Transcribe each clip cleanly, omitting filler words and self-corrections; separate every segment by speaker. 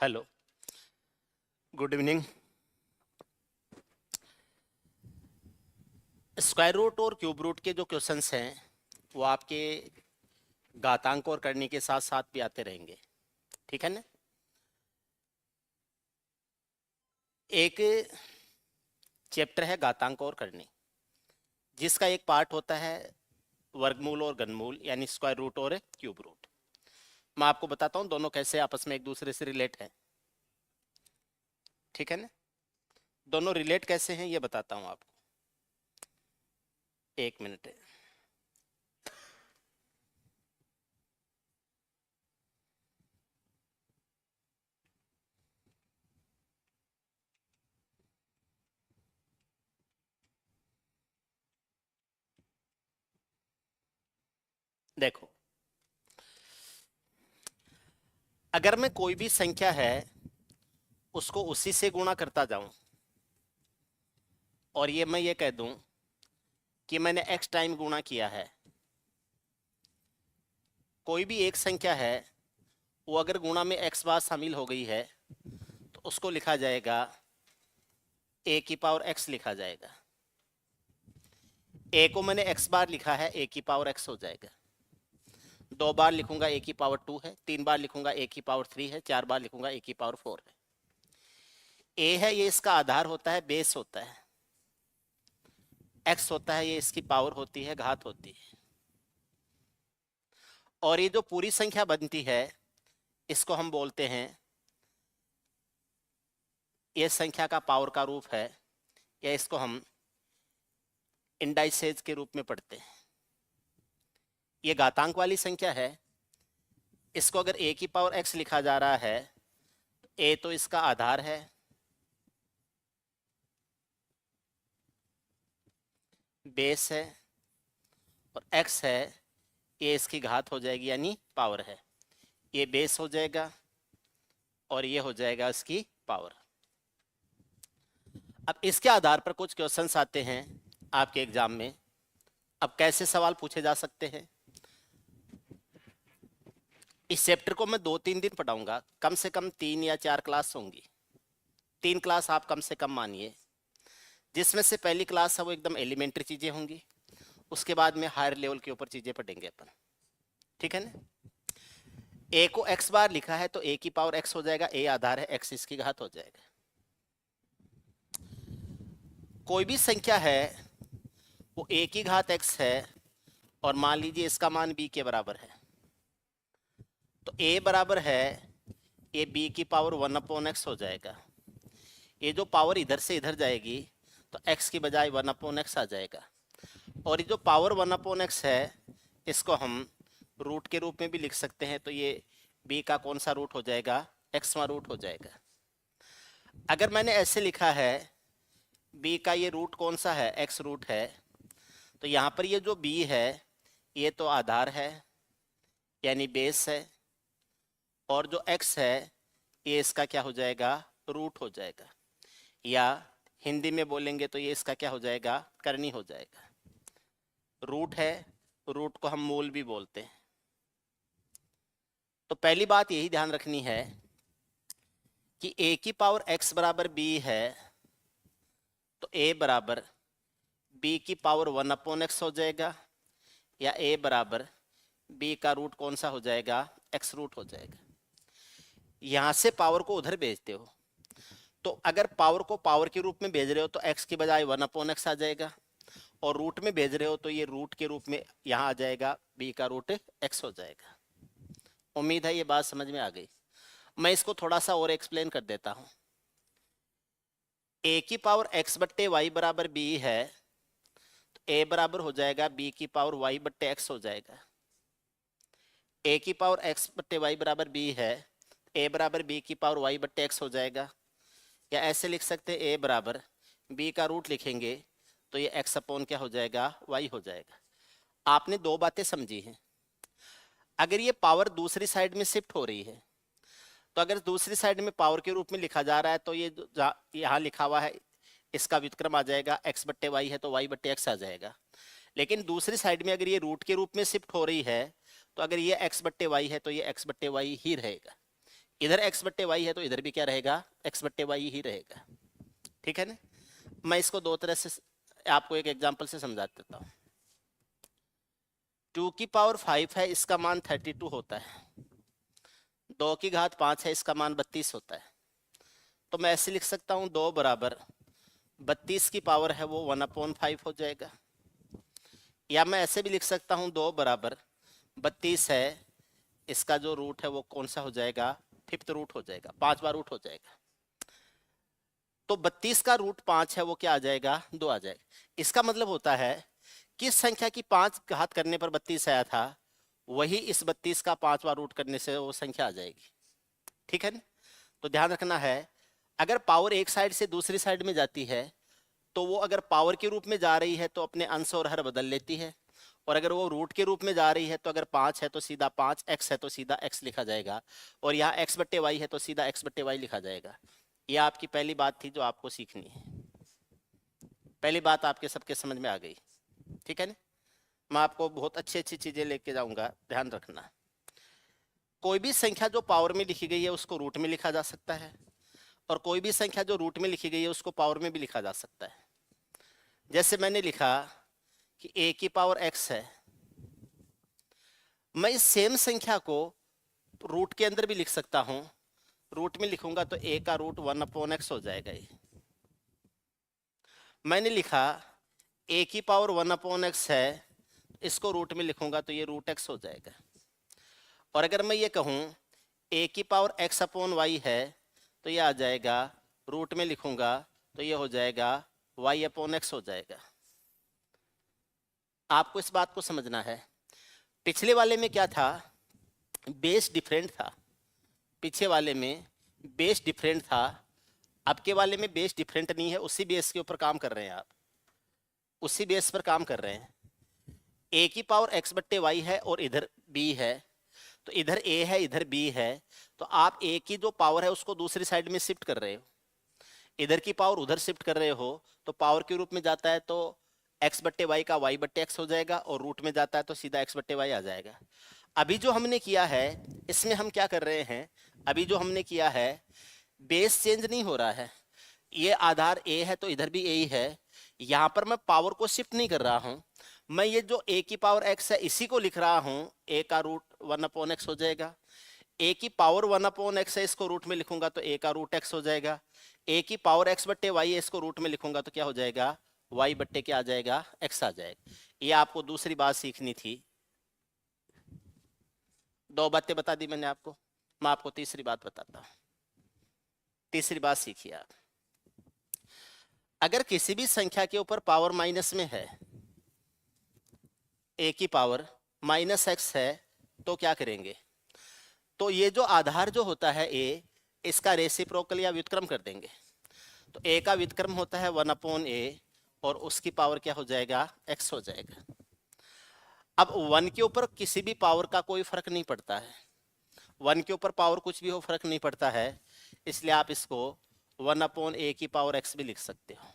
Speaker 1: Hello, good evening. Square root और cube root के जो क्वेश्चंस हैं वो आपके घातांक और करने के साथ साथ भी आते रहेंगे, ठीक है ना। एक चैप्टर है घातांक और करनी, जिसका एक पार्ट होता है वर्गमूल और घनमूल, यानी स्क्वायर रूट और क्यूब रूट। मैं आपको बताता हूँ दोनों कैसे आपस में एक दूसरे से रिलेट हैं, ठीक है ना। दोनों रिलेट कैसे हैं ये बताता हूँ आपको, एक मिनट। देखो, अगर मैं कोई भी संख्या है उसको उसी से गुणा करता जाऊं और मैं ये कह दूं कि मैंने x टाइम गुणा किया है, कोई भी एक संख्या है वो अगर गुणा में x बार शामिल हो गई है तो उसको लिखा जाएगा a की पावर x लिखा जाएगा। a को मैंने x बार लिखा है, a की पावर x हो जाएगा। 2 बार लिखूंगा a की पावर 2 है, 3 बार लिखूंगा a की पावर 3 है, 4 बार लिखूंगा a की पावर 4 है। a है ये इसका आधार होता है, बेस होता है। x होता है ये इसकी पावर होती है, घात होती है। और ये जो पूरी संख्या बनती है इसको हम बोलते हैं, ये संख्या का पावर का रूप है, या इसको हम इंडाइसेज के रूप में पढ़ते हैं। ये घातांक वाली संख्या है, इसको अगर a की पावर x लिखा जा रहा है तो a तो इसका आधार है, बेस है, और x है ये इसकी घात हो जाएगी यानी पावर है। ये बेस हो जाएगा और ये हो जाएगा इसकी पावर। अब इसके आधार पर कुछ क्वेश्चंस आते हैं आपके एग्जाम में। अब कैसे सवाल पूछे जा सकते हैं, इस चैप्टर को मैं 2-3 दिन पढ़ाऊंगा, कम से कम 3 या 4 क्लास होंगी। 3 क्लास आप कम से कम मानिए, जिसमें से पहली क्लास है वो एकदम एलिमेंट्री चीजें होंगी, उसके बाद में हायर लेवल के ऊपर चीजें पढ़ेंगे अपन, ठीक है ना। a को x बार लिखा है तो a की पावर x हो जाएगा, a आधार है, x इसकी घात हो जाएगा। कोई भी संख्या है वो a की घात x है और मान लीजिए इसका मान b के बराबर है, तो a बराबर है ये b की पावर 1/x हो जाएगा। ये जो पावर इधर से इधर जाएगी तो x की बजाय 1/x आ जाएगा, और ये जो पावर 1/x है इसको हम रूट के रूप में भी लिख सकते हैं, तो ये b का कौन सा रूट हो जाएगा, xवां रूट हो जाएगा। अगर मैंने ऐसे लिखा है b का ये रूट कौन सा है, x रूट है, तो यहाँ पर ये जो b है ये तो आधार है यानी बेस है, और जो x है ये इसका क्या हो जाएगा, रूट हो जाएगा, या हिंदी में बोलेंगे तो ये इसका क्या हो जाएगा, करनी हो जाएगा। रूट है, रूट को हम मूल भी बोलते हैं। तो पहली बात यही ध्यान रखनी है कि a की पावर x बराबर b है तो a बराबर b की पावर 1/x हो जाएगा, या a बराबर b का रूट कौन सा हो जाएगा, x रूट हो जाएगा। यहां से पावर को उधर भेजते हो तो अगर पावर को पावर के रूप में भेज रहे हो तो x की बजाय 1/x आ जाएगा, और रूट में भेज रहे हो तो ये रूट के रूप में यहाँ आ जाएगा, b का रूट x हो जाएगा। उम्मीद है ये बात समझ में आ गई। मैं इसको थोड़ा सा और एक्सप्लेन कर देता हूं। a की पावर x बट्टे वाई बराबर b है तो a बराबर हो जाएगा b की पावर y बट्टे x हो जाएगा। a की पावर x बट्टे वाई बराबर b है, a बराबर b की पावर y बट्टे x हो जाएगा, या ऐसे लिख सकते हैं a बराबर b का रूट लिखेंगे तो ये x अपॉन क्या हो जाएगा, y हो जाएगा। आपने दो बातें समझी हैं। अगर ये पावर दूसरी साइड में शिफ्ट हो रही है तो अगर दूसरी साइड में पावर के रूप में लिखा जा रहा है तो ये यहाँ लिखा हुआ है इसका व्युत्क्रम आ जाएगा, x बट्टे वाई है तो y बट्टे x आ जाएगा। लेकिन दूसरी साइड में अगर ये रूट के रूप में शिफ्ट हो रही है तो अगर ये x बट्टे वाई है तो ये x बट्टे वाई ही रहेगा, इधर x बट्टे वाई है तो इधर भी क्या रहेगा, x बट्टे वाई ही रहेगा। ठीक है ना। मैं इसको दो तरह से आपको एक एग्जांपल से समझा देता हूँ। 2 की पावर 5 है, इसका मान 32 होता है। 2 की घात 5 है, इसका मान 32 होता है। तो मैं ऐसे लिख सकता हूँ 2 बराबर 32 की पावर है वो 1/5 हो जाएगा। या मैं ऐसे भी लिख सकता हूँ 2 बराबर 32 है, इसका जो रूट है वो कौन सा हो जाएगा, 5th रूट हो जाएगा, 5वां रूट हो जाएगा। तो 32 का रूट 5 है वो क्या आ जाएगा, 2 आ जाएगा। इसका मतलब होता है किस संख्या की 5 घात करने पर 32 आया था, वही इस 32 का 5वां रूट करने से वो संख्या आ जाएगी। ठीक है ना। तो ध्यान रखना है, अगर पावर एक साइड से दूसरी साइड में जाती है तो वो अगर पावर के रूप में जा रही है तो अपने अंश और हर बदल लेती है, और अगर वो रूट के रूप में जा रही है तो अगर 5 है तो सीधा 5, x है तो सीधा x लिखा जाएगा, और यहाँ x बट्टे वाई है तो सीधा x बट्टे वाई लिखा जाएगा। ये आपकी पहली बात थी जो आपको सीखनी है। पहली बात आपके सबके समझ में आ गई। ठीक है ना। मैं आपको बहुत अच्छी अच्छी चीजें लेके जाऊंगा, ध्यान रखना। कोई भी संख्या जो पावर में लिखी गई है उसको रूट में लिखा जा सकता है, और कोई भी संख्या जो रूट में लिखी गई है उसको पावर में भी लिखा जा सकता है। जैसे मैंने लिखा कि a की पावर x है, मैं इस सेम संख्या को रूट के अंदर भी लिख सकता हूं। रूट में लिखूंगा तो a का रूट 1/x हो जाएगा। ये मैंने लिखा a की पावर 1/x है, इसको रूट में लिखूंगा तो ये रूट x हो जाएगा। और अगर मैं ये कहूं a की पावर x/y है तो ये आ जाएगा, रूट में लिखूंगा तो ये हो जाएगा y/x हो जाएगा। आपको इस बात को समझना है। पिछले वाले में क्या था, बेस डिफरेंट था। पीछे वाले में बेस डिफरेंट था, अब के वाले में बेस डिफरेंट नहीं है, उसी बेस के ऊपर काम कर रहे हैं आप, उसी बेस पर काम कर रहे हैं। a की पावर x बट्टे वाई है और इधर b है, तो इधर a है इधर b है, तो आप a की जो पावर है उसको दूसरी साइड में शिफ्ट कर रहे हो, इधर की पावर उधर शिफ्ट कर रहे हो, तो पावर के रूप में जाता है तो x बट्टे वाई का y बट्टे x हो जाएगा, और रूट में जाता है तो सीधा x बट्टे वाई आ जाएगा। अभी जो हमने किया है इसमें हम क्या कर रहे हैं, अभी जो हमने किया है बेस चेंज नहीं हो रहा है। ये आधार a है तो इधर भी a ही है, यहाँ पर मैं पावर को शिफ्ट नहीं कर रहा हूँ, मैं ये जो a की पावर x है इसी को लिख रहा हूँ, a का रूट 1/x हो जाएगा। a की पावर 1/x है, इसको रूट में लिखूंगा तो a का रूट x हो जाएगा। a की पावर x बट्टे y है, इसको रूट में लिखूंगा तो क्या हो जाएगा, y बट्टे क्या आ जाएगा, x आ जाएगा। ये आपको दूसरी बात सीखनी थी। 2 बातें बता दी मैंने आपको, मैं आपको तीसरी बात बताता हूं। तीसरी बात सीखिए आप, अगर किसी भी संख्या के ऊपर पावर माइनस में है, a की पावर -x है, तो क्या करेंगे, तो ये जो आधार जो होता है a, इसका रेसिप्रोकल या व्युत्क्रम कर देंगे। तो a का व्युत्क्रम होता है 1/a, और उसकी पावर क्या हो जाएगा, x हो जाएगा। अब 1 के ऊपर किसी भी पावर का कोई फर्क नहीं पड़ता है, 1 के ऊपर पावर कुछ भी हो फर्क नहीं पड़ता है, इसलिए आप इसको 1/a की पावर x भी लिख सकते हो।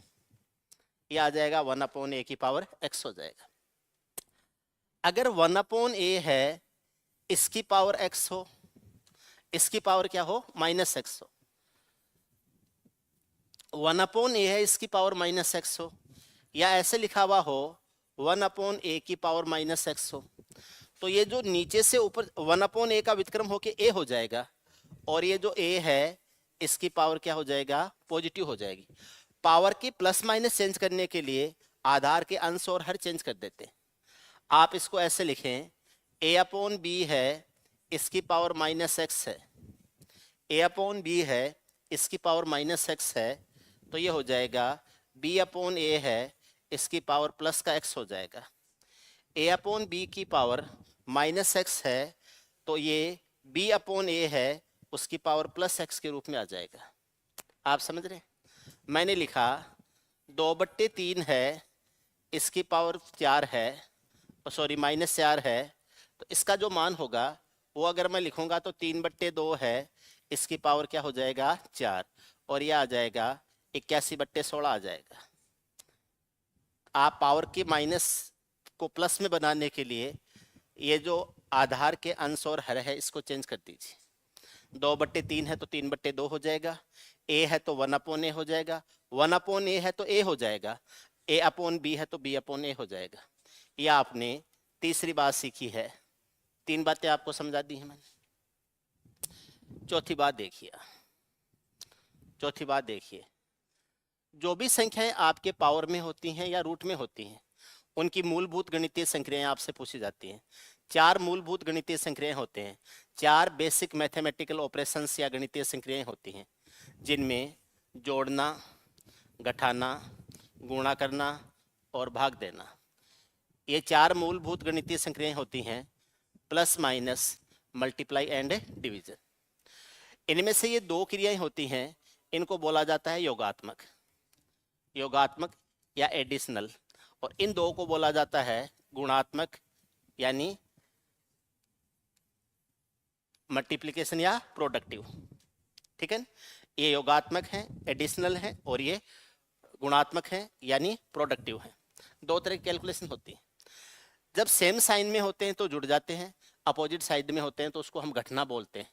Speaker 1: ये आ जाएगा 1/a की पावर x हो जाएगा। अगर 1/a है, इसकी पावर x हो, इसकी पावर क्या हो, -x हो, 1/a है, इसकी पावर -x हो, या ऐसे लिखा हुआ हो 1/a की पावर -x हो, तो ये जो नीचे से ऊपर 1/a का व्युत्क्रम होके a हो जाएगा, और ये जो a है इसकी पावर क्या हो जाएगा, पॉजिटिव हो जाएगी। पावर की प्लस माइनस चेंज करने के लिए आधार के अंश और हर चेंज कर देते हैं। आप इसको ऐसे लिखें, a/b है, इसकी पावर -x है, a/b है, इसकी पावर -x है, तो ये हो जाएगा b/a है, इसकी पावर प्लस का x हो जाएगा। a/b की पावर -x है, तो ये b/a है, उसकी पावर +x के रूप में आ जाएगा। आप समझ रहे हैं। मैंने लिखा 2/3 है, इसकी पावर 4 है, सॉरी -4 है, तो इसका जो मान होगा वो अगर मैं लिखूंगा तो 3/2 है, इसकी पावर क्या हो जाएगा, 4, और यह आ जाएगा 81/16 आ जाएगा। आप पावर के माइनस को प्लस में बनाने के लिए ये जो आधार के अंश और हर है इसको चेंज कर दीजिए। 2/3 है तो 3/2 हो जाएगा, a है तो 1/a हो जाएगा, 1/a है तो a हो जाएगा, a/b है तो b/a हो जाएगा। यह आपने तीसरी बात सीखी है। 3 बातें आपको समझा दी हैं मैंने। चौथी बात देखिए, जो भी संख्याएं आपके पावर में होती हैं या रूट में होती हैं, उनकी मूलभूत गणितीय संक्रियाएं आपसे पूछी जाती हैं। 4 मूलभूत गणितीय संक्रियाएं होते हैं, 4 बेसिक मैथमेटिकल ऑपरेशंस या गणितीय संक्रियाएं होती हैं, जिनमें जोड़ना, घटाना, गुणा करना और भाग देना, ये 4 मूलभूत गणितीय संक्रियाएं होती हैं, plus minus, multiply and division. इनमें से ये 2 क्रियाएं होती हैं, इनको बोला जाता है योगात्मक या एडिशनल, और इन 2 को बोला जाता है गुणात्मक यानी मल्टीप्लिकेशन या प्रोडक्टिव। ठीक है, ये योगात्मक हैं, एडिशनल हैं, और ये गुणात्मक हैं यानी प्रोडक्टिव हैं। 2 तरह की कैलकुलेशन होती है। जब सेम साइन में होते हैं तो जुड़ जाते हैं, अपोजिट साइड में होते हैं तो उसको हम घटना बोलते हैं।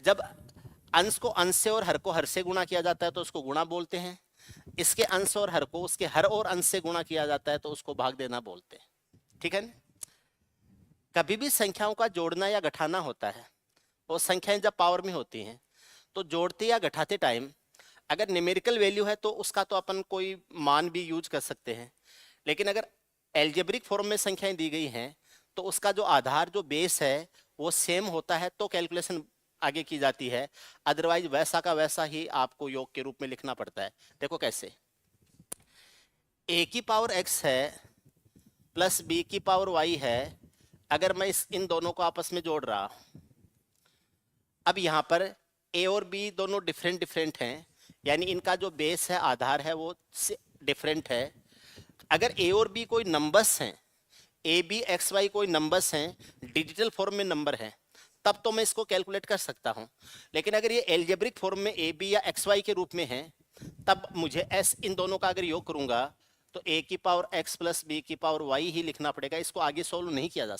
Speaker 1: जब अंश को अंश से और हर को हर से गुणा किया जाता है तो उसको गुणा बोलते हैं। इसके अंश और हर को उसके हर और अंश से गुणा किया जाता है तो उसको भाग देना बोलते हैं। ठीक है, कभी भी संख्याओं का जोड़ना या घटाना होता है, और संख्याएं जब पावर में होती हैं तो जोड़ते या घटाते टाइम अगर न्यूमेरिकल वैल्यू है तो उसका तो अपन कोई मान भी यूज कर सकते हैं, लेकिन अगर एल्जेब्रिक फॉर्म में संख्याएं दी गई हैं तो उसका जो आधार, जो बेस है, वो सेम होता है तो कैलकुलेशन आगे की जाती है। अदरवाइज वैसा का वैसा ही आपको योग के रूप में लिखना पड़ता है। देखो कैसे, a की पावर x है प्लस b की पावर y है। अगर मैं इन दोनों को आपस में जोड़ रहा, अब यहाँ पर a और b दोनों डिफरेंट हैं, यानी इनका जो बेस है, आधार है, वो डिफरेंट है। अगर a और b कोई नंबर्स हैं, a b x y कोई नंबर्स हैं, डिजिटल फॉर्म में नंबर है, तब तो मैं इसको कैलकुलेट कर सकता हूं। लेकिन अगर ये एल्जेब्रिक फॉर्म में ए बी या एक्स वाई के रूप में है, तब मुझे एस इन दोनों का अगर योग करूंगा तो ए की पावर एक्स प्लस बी की पावर वाई ही लिखना पड़ेगा। इसको आगे सोल्व नहीं किया जा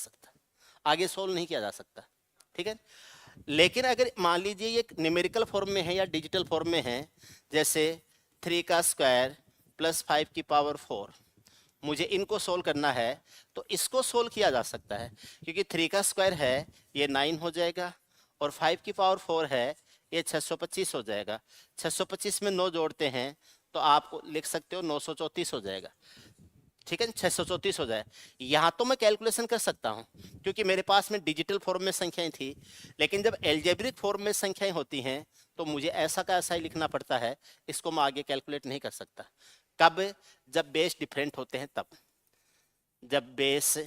Speaker 1: सकता, ठीक है। लेकिन अगर मान लीजिए ये न्यूमेरिकल फॉर्म में है या डिजिटल फॉर्म में है, जैसे 3 का स्क्वायर प्लस 5 की पावर 4, मुझे इनको सोल्व करना है तो इसको सोल्व किया जा सकता है, क्योंकि 3 का स्क्वायर है ये 9 हो जाएगा, और 5 की पावर 4 है ये 625 हो जाएगा। 625 में 9 जोड़ते हैं तो आप लिख सकते हो 934 हो जाएगा। ठीक है, 634 हो जाए। यहाँ तो मैं कैलकुलेशन कर सकता हूँ क्योंकि मेरे पास में डिजिटल फॉर्म में संख्याएं थी, लेकिन जब एल्जेब्रिक फॉर्म में संख्याएं होती हैं तो मुझे ऐसा का ऐसा ही लिखना पड़ता है। इसको मैं आगे कैलकुलेट नहीं कर सकता। कब? जब बेस डिफरेंट होते हैं तब। जब बेस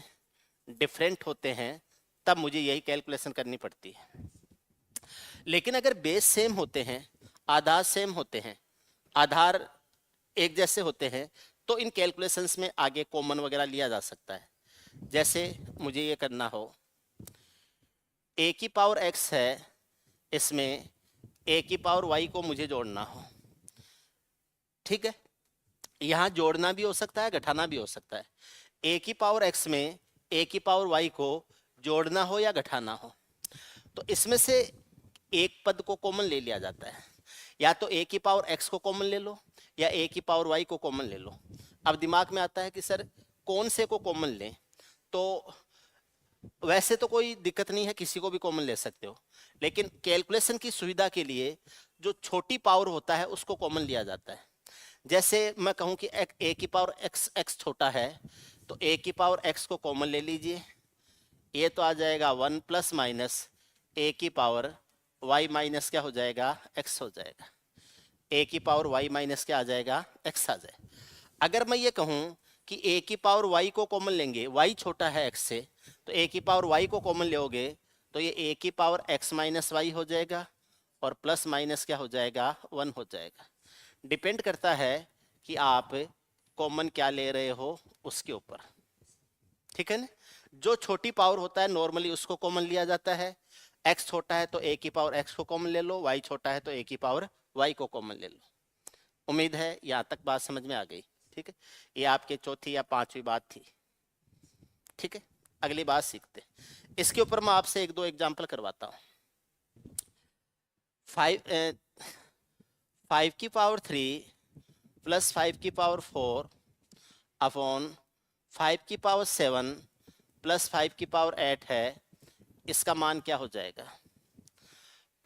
Speaker 1: डिफरेंट होते हैं तब मुझे यही कैलकुलेशन करनी पड़ती है। लेकिन अगर बेस सेम होते हैं, आधार सेम होते हैं, आधार एक जैसे होते हैं, तो इन कैलकुलेशंस में आगे कॉमन वगैरह लिया जा सकता है। जैसे मुझे ये करना हो, a की पावर x है, इसमें a की पावर y को मुझे जोड़ना हो। ठीक है, यहाँ जोड़ना भी हो सकता है, घटाना भी हो सकता है। a की पावर x में a की पावर y को जोड़ना हो या घटाना हो, तो इसमें से एक पद को कॉमन ले लिया जाता है। या तो a की पावर x को कॉमन ले लो या a की पावर y को कॉमन ले लो। अब दिमाग में आता है कि सर कौन से को कॉमन लें, तो वैसे तो कोई दिक्कत नहीं है, किसी को भी कॉमन ले सकते हो, लेकिन कैलकुलेशन की सुविधा के लिए जो छोटी पावर होता है उसको कॉमन लिया जाता है। जैसे मैं कहूं कि a की पावर x छोटा है, तो a की पावर x को कॉमन ले लीजिए। ये तो आ जाएगा 1 प्लस माइनस a की पावर y माइनस क्या हो जाएगा, x हो जाएगा। a की पावर y माइनस क्या आ जाएगा, x आ जाए। अगर मैं ये कहूं कि a की पावर y को कॉमन लेंगे, y छोटा है x से, तो a की पावर y को कॉमन लोगे तो ये a की पावर x माइनस वाई हो जाएगा, और प्लस माइनस क्या हो जाएगा, 1 हो जाएगा। डिपेंड करता है कि आप कॉमन क्या ले रहे हो उसके ऊपर। ठीक है ना, जो छोटी पावर होता है नॉर्मली उसको कॉमन लिया जाता है। x छोटा है तो a की पावर x को कॉमन ले लो, y छोटा है तो a की पावर y को कॉमन ले लो। उम्मीद है यहाँ तक बात समझ में आ गई। ठीक है, ये आपके चौथी या पांचवी बात थी। ठीक है, अगली बात सीखते हैं। इसके ऊपर मैं आपसे 1-2 एग्जाम्पल करवाता हूँ। 5 की पावर 3 प्लस 5 की पावर 4 अपॉन 5 की पावर 7 प्लस 5 की पावर 8 है, इसका मान क्या हो जाएगा?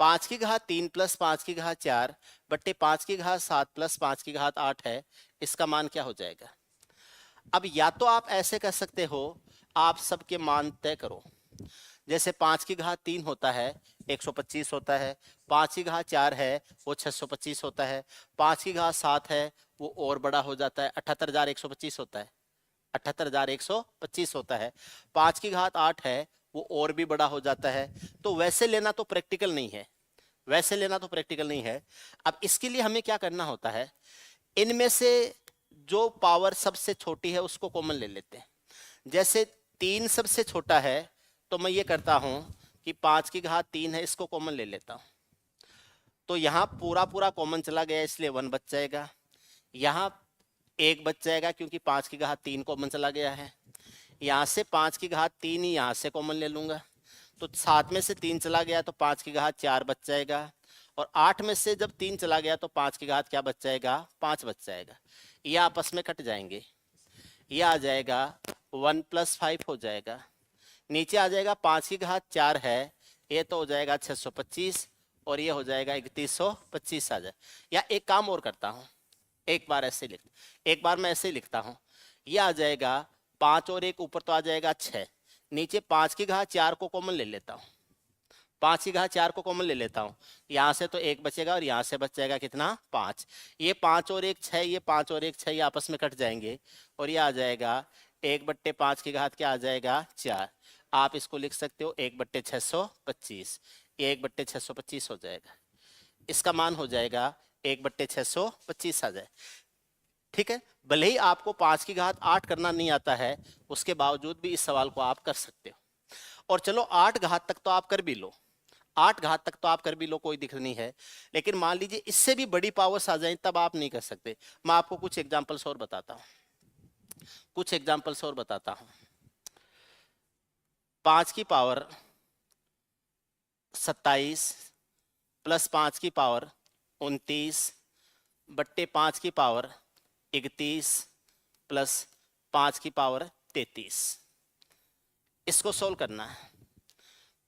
Speaker 1: 5 की घात 3 प्लस 5 की घात 4 बट्टे 5 की घात 7 प्लस 5 की घात 8 है, इसका मान क्या हो जाएगा? अब या तो आप ऐसे कर सकते हो, आप सबके मान तय करो। जैसे 5 की घात 3 होता है 125 होता है, 5 की घात 4 है वो 625 होता है, 5 की घात 7 है वो और बड़ा हो जाता है 78,125 होता है, 78,125 होता है, 5 की घात 8 है वो और भी बड़ा हो जाता है। तो वैसे लेना तो प्रैक्टिकल नहीं है, वैसे लेना तो प्रैक्टिकल नहीं है। अब इसके लिए हमें क्या करना होता है, इनमें से जो पावर सबसे छोटी है उसको कॉमन ले लेते हैं। जैसे 3 सबसे छोटा है तो मैं ये करता हूं कि 5 की घात 3 है, इसको कॉमन ले लेता हूं। तो यहां पूरा पूरा कॉमन चला गया इसलिए 1 बच जाएगा, यहां 1 बच जाएगा क्योंकि 5 की घात 3 कॉमन चला गया है, यहां से 5 की घात 3 ही यहां से कॉमन ले लूंगा, तो 7 में से 3 चला गया तो 5 की घात 4 बच जाएगा, और 8 में से जब 3 चला गया तो 5 की घात क्या बच जाएगा? 5 बच जाएगा। ये आपस में कट जाएंगे, ये आ जाएगा 1 + 5 हो जाएगा, नीचे आ जाएगा 5 की घात 4 है, ये तो हो जाएगा 625 और ये हो जाएगा 3125 आ जाए। या एक काम और करता हूँ, एक बार मैं ऐसे ही लिखता हूँ, ये आ जाएगा 5 और 1 ऊपर तो आ जाएगा 6, नीचे 5 की घात 4 को कॉमन ले लेता हूँ, 5 की घात 4 को कॉमन ले लेता हूँ, यहाँ से तो 1 बचेगा और यहाँ से बच जाएगा कितना? 5। ये 5 और 1 6, ये 5 और 1 6, ये आपस में कट जाएंगे और ये आ जाएगा 1/5 की घात क्या आ जाएगा? 4। आप इसको लिख सकते हो 1/625, ये 1/625 हो जाएगा, इसका मान हो जाएगा 1/625 आ जाए। ठीक है, भले ही आपको 5 की घात 8 करना नहीं आता है, उसके बावजूद भी इस सवाल को आप कर सकते हो। और चलो 8 घात तक तो आप कर भी लो, 8 घात तक तो आप कर भी लो, कोई दिक्कत नहीं है, लेकिन मान लीजिए इससे भी बड़ी पावर्स आ जाए तब आप नहीं कर सकते। मैं आपको कुछ एग्जांपल्स और बताता हूं, 5 की पावर 27 प्लस 5 की पावर 29 बट्टे 5 की पावर 31 प्लस 5 की पावर 33, इसको सोल्व करना है।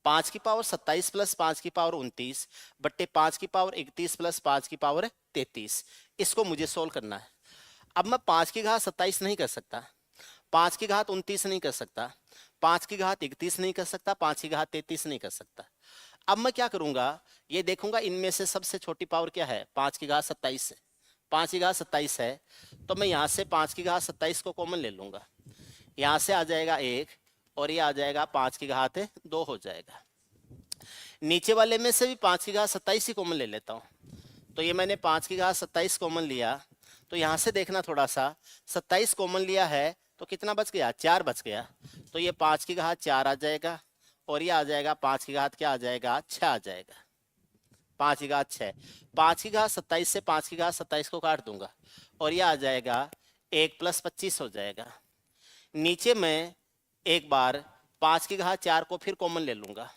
Speaker 1: 5 की पावर 27 प्लस 5 की पावर 29 बट्टे 5 की पावर 31 प्लस 5 की पावर 33, इसको मुझे सोल्व करना है। अब मैं 5 की घात 27 नहीं कर सकता, 5 की घात 29 नहीं कर सकता, 5 की घात 31 नहीं कर सकता, 5 की घात 33 नहीं कर सकता। अब मैं क्या करूंगा, ये देखूंगा इनमें से सबसे छोटी पावर क्या है, 5 की घात 27 है, 5 की घात 27 है, तो मैं यहाँ से 5 की घात 27 को कॉमन ले लूंगा, यहाँ से आ जाएगा 1 और ये आ जाएगा 5 की घात 2 हो जाएगा। नीचे वाले में से भी 5 की घात 27 ही कॉमन ले लेता हूँ, तो ये मैंने 5 की घात 27 कॉमन लिया, तो यहाँ से देखना थोड़ा सा, 27 कॉमन लिया है तो कितना बच गया? 4 बच गया, तो ये 5 की घात 4 आ जाएगा और ये आ जाएगा 5 की घात क्या आ जाएगा? 6 आ जाएगा, 5 की घात 6। 5 की घात 27 से 5 की घात 27 को काट दूंगा और ये आ जाएगा 1 + 25 हो जाएगा। नीचे में एक बार 5 की घात 4 को फिर कॉमन ले लूंगा,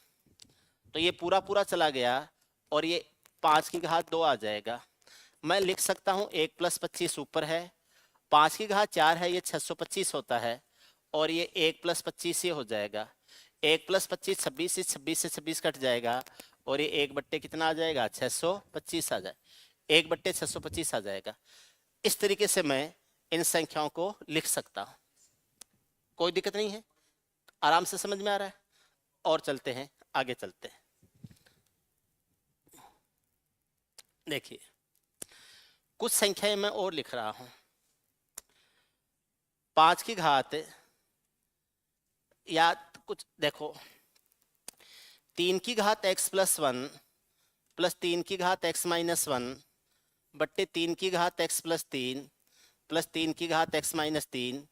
Speaker 1: तो ये पूरा पूरा चला गया और ये 5 की घात 2 आ जाएगा। मैं लिख सकता हूँ 1 + 25 ऊपर है, 5 की घात 4 है, ये 625 होता है और ये 1 + 25 ही हो जाएगा। 1 + 25 26, 26 से 26 कट जाएगा और ये 1 बट्टे कितना आ जाएगा? 625 आ जाए, 1/625 आ जाएगा। इस तरीके से मैं इन संख्याओं को लिख सकता हूँ, कोई दिक्कत नहीं है, आराम से समझ में आ रहा है। और चलते हैं, आगे चलते हैं। देखिए कुछ संख्याएं मैं और लिख रहा हूं, 5 की घात, या कुछ देखो 3 की घात x + 1 प्लस 3 की घात x - 1 बट्टे 3 की घात x + 3 प्लस 3 की घात x - 3,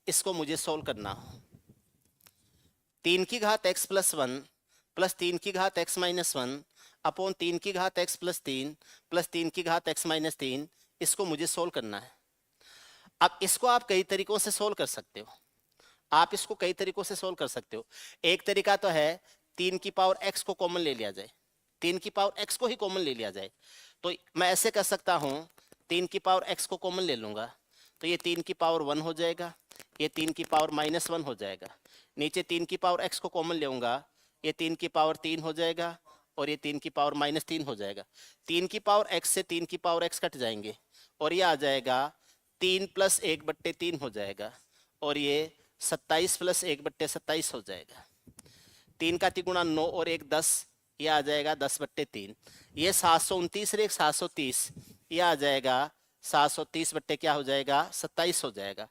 Speaker 1: इसको मुझे सोल्व करना। 3 की घात x + 1 प्लस 3 की घात x - 1 अपॉन 3 की घात x + 3 प्लस 3 की घात x - 3, इसको मुझे सोल्व करना है। अब इसको आप कई तरीकों से सोल्व कर सकते हो, आप इसको कई तरीकों से सोल्व कर सकते हो। एक तरीका तो है 3 की पावर x को कॉमन ले लिया जाए, 3 की पावर x को ही कॉमन ले लिया जाए, तो मैं ऐसे कर सकता हूँ, 3 की पावर x को कॉमन ले लूंगा, तो ये 3 की पावर 1 हो जाएगा, ये 3 की पावर -1 हो जाएगा। नीचे 3 की पावर x को कॉमन लेऊंगा, ये 3 की पावर 3 हो जाएगा और ये 3 की पावर -3 हो जाएगा। 3 की पावर x से 3 की पावर x कट जाएंगे और ये आ जाएगा 3 + 1/3 हो जाएगा और ये 27 + 1/27 हो जाएगा। 3 का 3 गुणा 9 और 1 10, ये आ जाएगा 10/3। ये 729 और 1 730, ये आ जाएगा 730 बट्टे क्या हो जाएगा 27 हो जाएगा।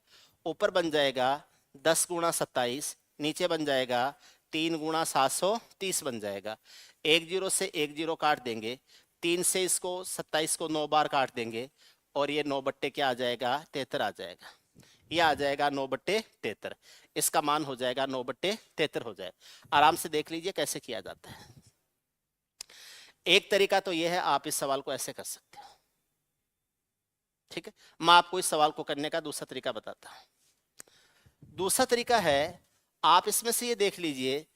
Speaker 1: ऊपर बन जाएगा 10 × 27, नीचे बन जाएगा 3 × 730 बन जाएगा। 1 0 से 1 0 काट देंगे, 3 से इसको 27 को 9 बार काट देंगे और ये 9 बट्टे क्या आ जाएगा 73 आ जाएगा। ये आ जाएगा 9/73, इसका मान हो जाएगा 9/73 हो जाए। आराम से देख लीजिए कैसे किया जाता है। एक तरीका तो यह है, आप इस सवाल को ऐसे कर सकते हो, ठीक है। मैं आपको इस सवाल को करने का दूसरा तरीका बताता हूं। दूसरा तरीका है, आप इसमें से ये देख लीजिए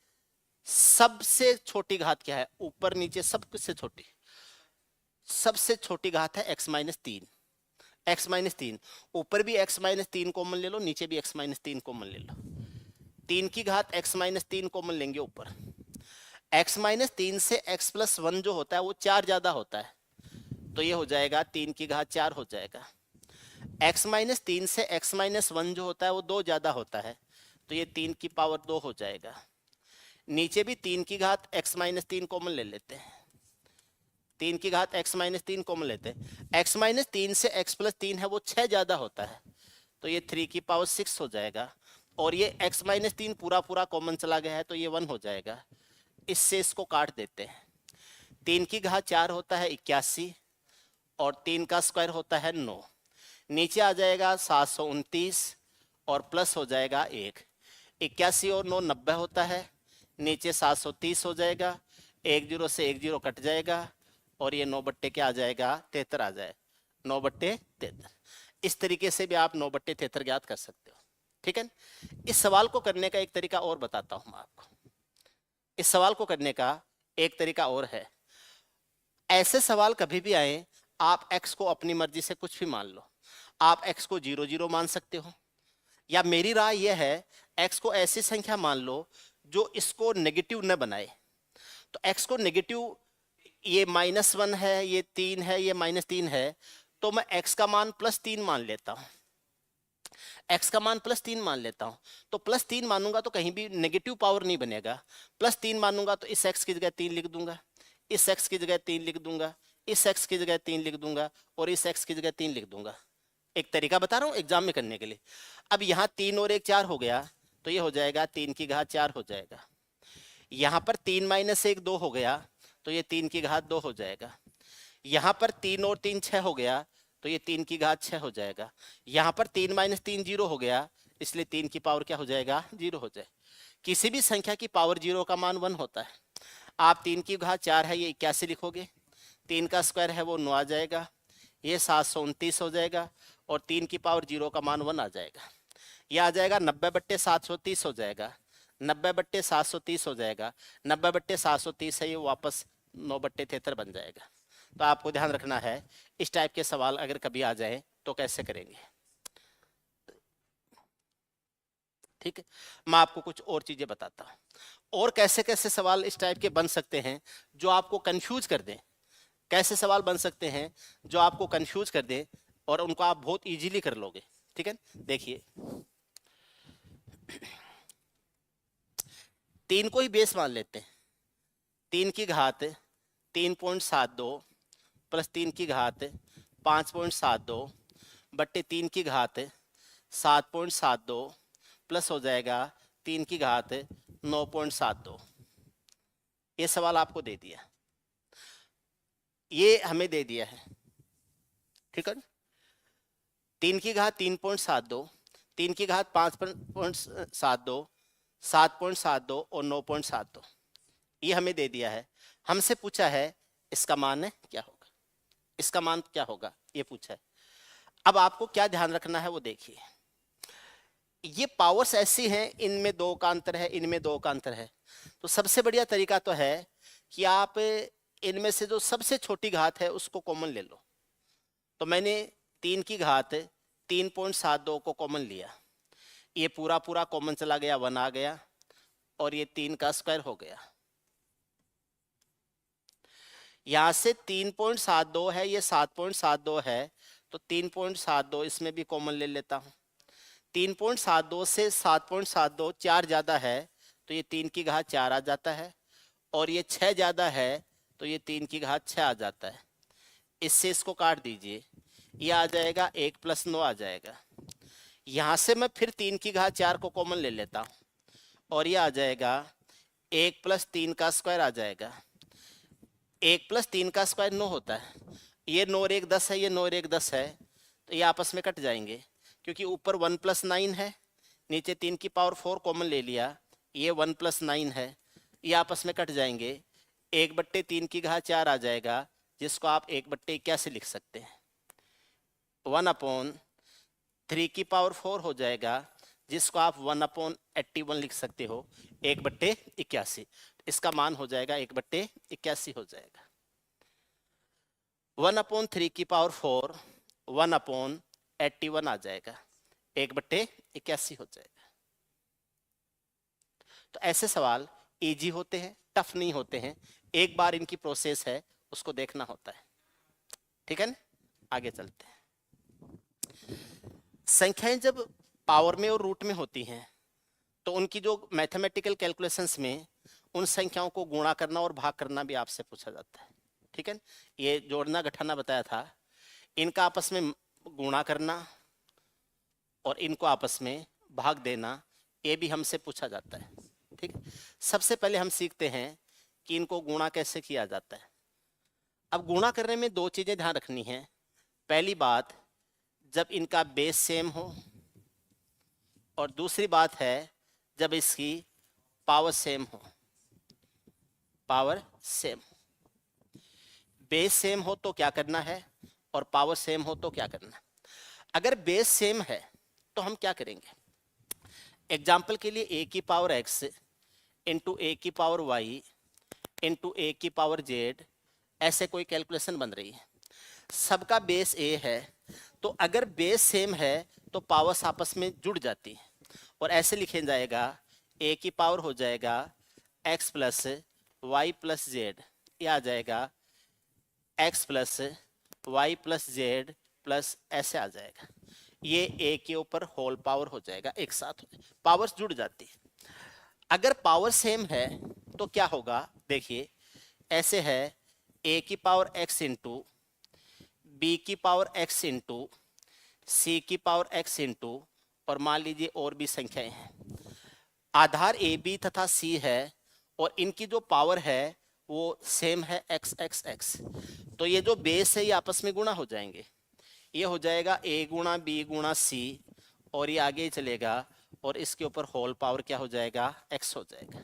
Speaker 1: सबसे छोटी घात क्या है, ऊपर नीचे सबसे छोटी, सबसे छोटी घात है x-3, x-3, ऊपर भी x-3 कॉमन ले लो, नीचे भी x-3 कॉमन ले लो। 3 की घात x-3 कॉमन लेंगे ऊपर, x-3 से x + 1 जो होता है वो 4 ज्यादा होता है, तो ये हो जाएगा 3 की घात 4 हो जाएगा। x-3 से x-1 जो होता है वो 2 ज्यादा होता है, तो ये 3 की पावर 2 हो जाएगा। नीचे भी 3 की घात x-3 कॉमन ले लेते हैं, 3 की घात x-3 कॉमन लेते हैं। x-3 से x + 3 है वो 6 ज्यादा होता है, तो ये 3 की पावर 6 हो जाएगा। और ये x-3 पूरा पूरा कॉमन चला गया है, तो ये 1 हो जाएगा। इससे इसको काट देते हैं। 3 की घात 4 होता है 81 और 3 का स्क्वायर होता है 9। नीचे आ जाएगा 729 और प्लस हो जाएगा 1। 81 और 9 90 होता है, नीचे 730 हो जाएगा, 1 0 से 1 0 कट जाएगा और ये 9 बट्टे क्या आ जाएगा 73 आ जाए, 9/73। इस तरीके से भी आप 9/73 ज्ञात कर सकते हो, ठीक है। इस सवाल को करने का एक तरीका और बताता हूं मैं आपको। इस सवाल को करने का एक तरीका और है। ऐसे सवाल कभी भी आए, आप x को अपनी मर्जी से कुछ भी मान लो। आप x को 0 0 मान सकते हो, या मेरी राय यह है x को ऐसी संख्या मान लो जो इसको नेगेटिव न बनाए। तो x को नेगेटिव, ये -1 है, ये 3 है, ये -3 है, तो मैं x का मान +3 मान लेता हूं। x का मान +3 मान लेता हूं, तो +3 मानूंगा तो कहीं भी नेगेटिव पावर नहीं बनेगा। +3 मानूंगा तो इस x की जगह 3 लिख दूंगा, इस x की जगह 3 लिख दूंगा, इस x की जगह 3 लिख दूंगा और इस x की जगह 3 लिख दूंगा। एक तरीका बता रहा हूं एग्जाम में करने के लिए। अब यहाँ 3 और 1 4 हो गया, तो ये हो जाएगा 3 की घात 4 हो जाएगा। यहाँ पर 3 - 1 2 हो गया, तो ये 3 की घात 2 हो जाएगा। यहाँ पर 3 और 3 6 हो गया, तो ये 3 की घात 6 हो जाएगा। यहाँ पर 3 - 3 0 हो गया, इसलिए 3 की पावर क्या हो जाएगा 0 हो जाए। किसी भी संख्या की पावर 0 का मान 1 होता है। आप 3 की घात 4 है, ये 81 लिखोगे, 3 का स्क्वायर है वो 9 आ जाएगा, ये 729 हो जाएगा और 3 की पावर 0 का मान 1 आ जाएगा। ये आ जाएगा 90/730 हो जाएगा, 90/730 हो जाएगा। 90/730 है, ये वापस 9/73 बन जाएगा। तो आपको ध्यान रखना है, इस टाइप के सवाल अगर कभी आ जाए तो कैसे करेंगे, ठीक है। मैं आपको कुछ और चीजें बताता हूं, और कैसे कैसे सवाल इस टाइप के बन सकते हैं जो आपको कंफ्यूज कर दें। कैसे सवाल बन सकते हैं जो आपको कंफ्यूज कर दे और उनको आप बहुत इजीली कर लोगे, ठीक है। देखिए, 3 को ही बेस मान लेते हैं। 3 की घात 3.72 प्लस 3 की घात 5.72 बट्टे 3 की घात 7.72 प्लस हो जाएगा 3 की घात 9.72। ये सवाल आपको दे दिया, ये हमें दे दिया है, ठीक है। 3 की घात 3.72, 3 की घात 5.72, 7.72 और 9.72, ये हमें दे दिया है। हमसे पूछा है इसका मान क्या होगा, इसका मान क्या होगा ये पूछा है। अब आपको क्या ध्यान रखना है वो देखिए। ये पावर्स ऐसी हैं, इनमें 2 का अंतर है, इनमें 2 का अंतर है। तो सबसे बढ़िया तरीका तो है कि आप इनमें से जो सबसे छोटी घात है उसको कॉमन ले लो। तो मैंने 3 की घात 3.72 को कॉमन लिया, ये पूरा पूरा कॉमन चला गया, 1 आ गया, और ये 3 का स्क्वायर हो गया। यहां से 3.72 है, ये 7.72 है, तो 3.72 इसमें भी कॉमन ले लेता हूं। 3.72 से 7.72 4 ज्यादा है, तो ये 3 की घात 4 आ जाता है, और ये 6 ज्यादा है, तो ये 3 की घात 6 आ जाता है। इससे इसको काट दीजिए, ये आ जाएगा 1 + 9 आ जाएगा। यहां से मैं फिर 3 की घात 4 को कॉमन ले लेता हूं, और ये आ जाएगा 1 + 3 का स्क्वायर आ जाएगा। 1 + 3 का स्क्वायर 9 होता है, ये 9 और 1 10 है, ये 9 और 1 10 है, तो ये आपस में कट जाएंगे, क्योंकि ऊपर 1 + 9 है, नीचे 3 की पावर 4 कॉमन ले लिया, ये 1 + 9 है, ये आपस में कट जाएंगे। 1/3 की घात 4 आ जाएगा, जिसको आप 1/81 लिख सकते हैं। 1/3 की पावर 4 हो जाएगा, जिसको आप 1/81 लिख सकते हो, 1/81। इसका मान हो जाएगा 1/81 हो जाएगा। 1/3 की पावर 4 1/81 आ जाएगा, 1/81 हो जाएगा। तो ऐसे सवाल इजी होते हैं, टफ नहीं होते हैं, एक बार इनकी प्रोसेस है उसको देखना होता है। ठीक है ना, आगे चलते हैं। संख्याएं जब पावर में और रूट में होती हैं, तो उनकी जो मैथमेटिकल कैलकुलेशंस में उन संख्याओं को गुणा करना और भाग करना भी आपसे पूछा जाता है। ठीक है, ये जोड़ना घटाना बताया था, इनका आपस में गुणा करना और इनको आपस में भाग देना, ये भी हमसे पूछा जाता है। ठीक है, सबसे पहले हम सीखते हैं कि इनको गुणा कैसे किया जाता है। अब गुणा करने में 2 चीजें ध्यान रखनी है। पहली बात, जब इनका बेस सेम हो, और दूसरी बात है जब इसकी पावर सेम हो। पावर सेम, बेस सेम हो तो क्या करना है, और पावर सेम हो तो क्या करना है। अगर बेस सेम है तो हम क्या करेंगे, एग्जाम्पल के लिए a की पावर x इंटू ए की पावर y इंटू ए की पावर z, ऐसे कोई कैलकुलेशन बन रही है, सबका बेस a है, तो अगर बेस सेम है तो पावर्स आपस में जुड़ जाती है, और ऐसे लिखे जाएगा a की पावर हो जाएगा x + y + z, ये आ जाएगा x + y + z प्लस ऐसे आ जाएगा, ये a के ऊपर होल पावर हो जाएगा, एक साथ हो जाएगा, पावर्स जुड़ जाती है। अगर पावर सेम है तो क्या होगा, देखिए ऐसे है, a की पावर x इंटू बी की पावर x इंटू सी की पावर x इंटू, और मान लीजिए और भी संख्याएं हैं, आधार a b तथा c है, और इनकी जो पावर है वो सेम है x x x, तो ये जो बेस है ये आपस में गुणा हो जाएंगे, ये हो जाएगा a गुणा b गुणा c, और ये आगे चलेगा, और इसके ऊपर होल पावर क्या हो जाएगा, x हो जाएगा।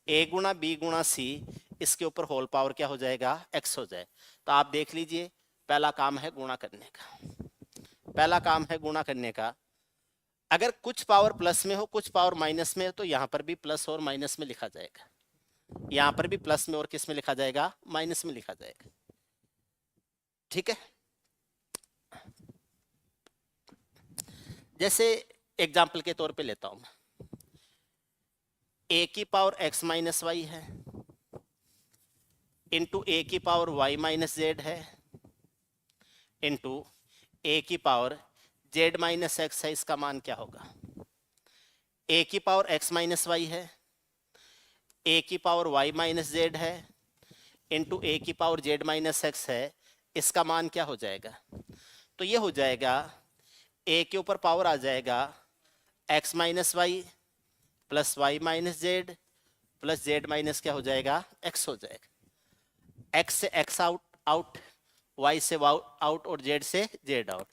Speaker 1: a गुणा b गुणा c, इसके ऊपर होल पावर क्या हो जाएगा, x हो जाए। तो आप देख लीजिए, पहला काम है गुणा करने का, पहला काम है गुणा करने का। अगर कुछ पावर प्लस में हो कुछ पावर माइनस में हो, तो यहां पर भी प्लस और माइनस में लिखा जाएगा, यहां पर भी प्लस में और किस में लिखा जाएगा, माइनस में लिखा जाएगा। ठीक है, जैसे एग्जाम्पल के तौर पे लेता हूं, a की पावर x माइनस वाई है इंटू ए की पावर y माइनस जेड है इंटू ए की पावर z माइनस एक्स है, इसका मान क्या होगा। a की पावर x माइनस वाई है, a की पावर y माइनस जेड है इंटू ए की पावर z माइनस एक्स है, इसका मान क्या हो जाएगा। तो ये हो जाएगा, a के ऊपर पावर आ जाएगा x minus y plus y minus z plus z minus क्या हो जाएगा, x हो जाएगा। x से x आउट आउट, y से आउट और z से z आउट,